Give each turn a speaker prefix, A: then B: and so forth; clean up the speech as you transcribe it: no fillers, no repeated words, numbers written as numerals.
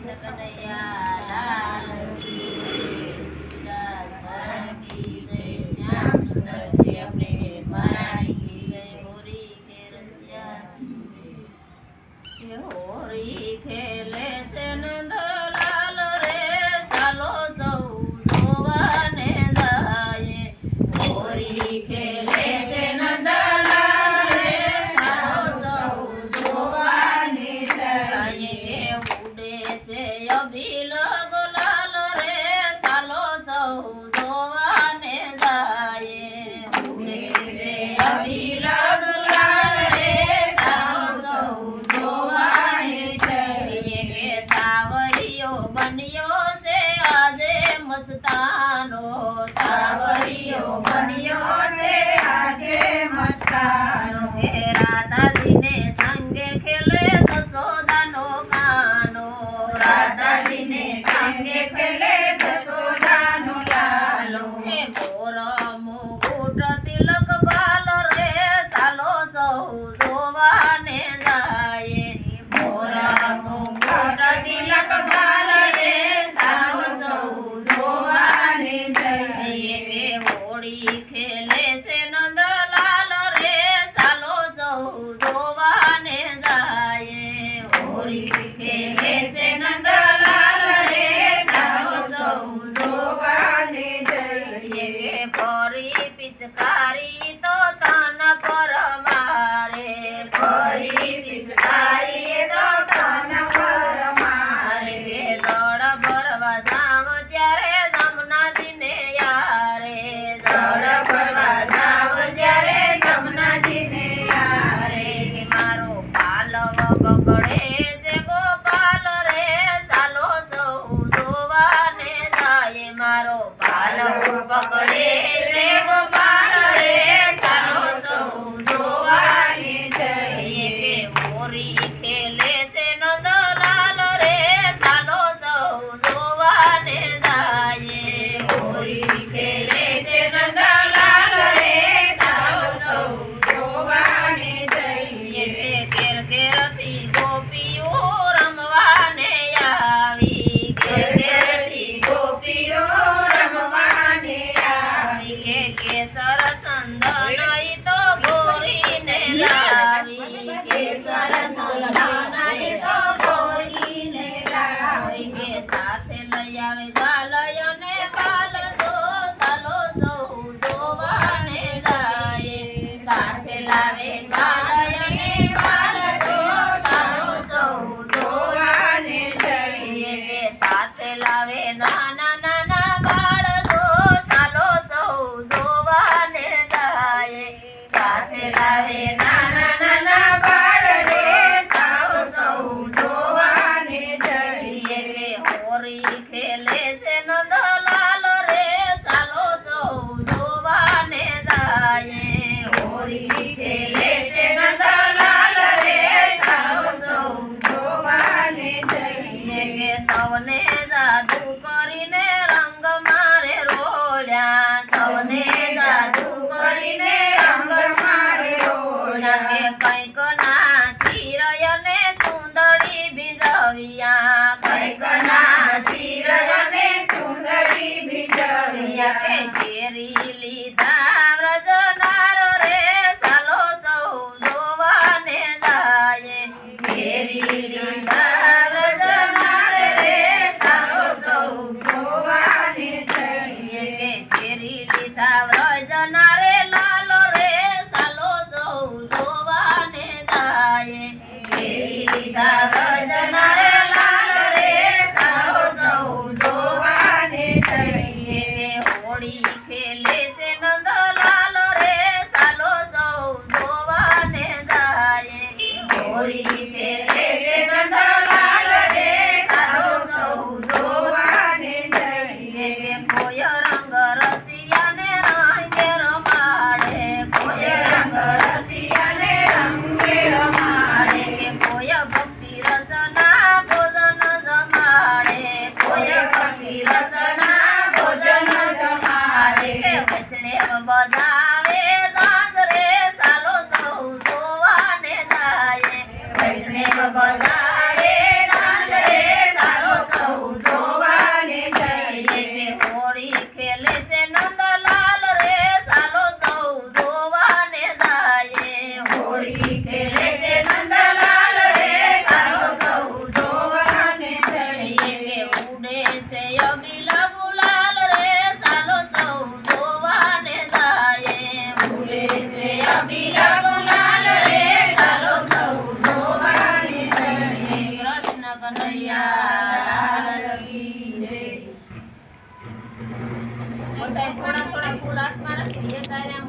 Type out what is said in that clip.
A: કૃષ્ણ કનૈયા લાલ કી જય, ધરણ કી જય, શ્યામ સુંદર શ્રી अपने महारानी की जय। होरी के रसिया की जय। होरी खेले से नंदलाल रे सालो सौ जोवाने जाए। होरी खेले से नंदलाल रे सालो सौ जोवाने जाए। के उड़े से अभिल गुलाल रे सालो सौ जोवाने जाए। उड़े से अभिल गुलाल रे सालो सौ जोवाने जाए। के सावरियो बनियो से आजे मस्तानो, सावरियो बनियो से आजे मस्तानो। के राधा जी ने संगे खेले जसोदानो कानो, राधा जी ने संगे खेले जसोदानो लालो। के मोर मुकुट तिलक बाल रे सालो सौ जोवाने जाए। मोर मुकुट तिलक बाल रे सालो सौ जोवाने जाए। के होड़ी खेले से नंदलाल रे सालो सौ जोवाने जाए। होड़ी खेले से नंदलाल रे सालो सौ जोवाने जाए। के परी पिचकारी तो तन पर मारे, परी पिचकारी तो तन पर मारे। के जड़ भरवा जाम ત્યારે જમનાજીને યારે, જળ ભરવા જાવ જ્યારે જમનાજીને યારે। કે મારો પાલવ પકડે છે ગોપાલ રે સાલો સૌ જોવાને જાય। મારો પાલવ પકડે છે ગોપાલ રે સાલો સૌ જોવાને જાય। કે મોરી ખેલે છે નંદલાલ રે સાલો સૌ જોવાને જાય। હોરી ખેલે છે નંદલાલ રે સાલો સૌ જોવાને જાય। કે કેર કેરથી ગોપીઓ રમવાને આવી, કેર કેરથી ગોપીઓ રમવાને આવી। કે કેસર સંદન ઈ તો ગોરીને લાવી, કેસર સંદન ઈ તો ગોરીને લાવી। કે સાથે લઈ આવે ગાલય ને બાલ જો સાલો સૌ જોવાને જાય। સાથે લાવે ગાલય ને બાલ જો સાલો સૌ જોવાને જાય। કે સાથે લાવે નાના નાના બાળ જો સાલો સૌ જોવાને જાય। સાથે લાવે નાના નાના બાળ રે સાલો સૌ જોવાને જાય। કે હોરી ખેલે છે નંદલાલ રે સાલો સૌ જોવાને જાય। હોરી ખેલે છે નંદલાલ રે સાલો સૌ જોવાને જાય। કે સૌને જાદુ કરીને રંગ મારે રોડ્યા, સૌને જાદુ કરીને રંગ મારે રોડ્યા। કે કંઈક ના શિરય ને ચૂંદડી ભીજવ્યા, કંઈક ના શિરય ને ચૂંદડી ભીજવ્યા। કે કેરી લીધા વ્રજનાર રે સાલો સૌ જોવાને જાય। કેરી લીધા વ્રજનાર રે કનૈયા લાલ કી જય. બધાય થોડા થોડા ફૂલ હાથમાં રાખીને એક હારે આમ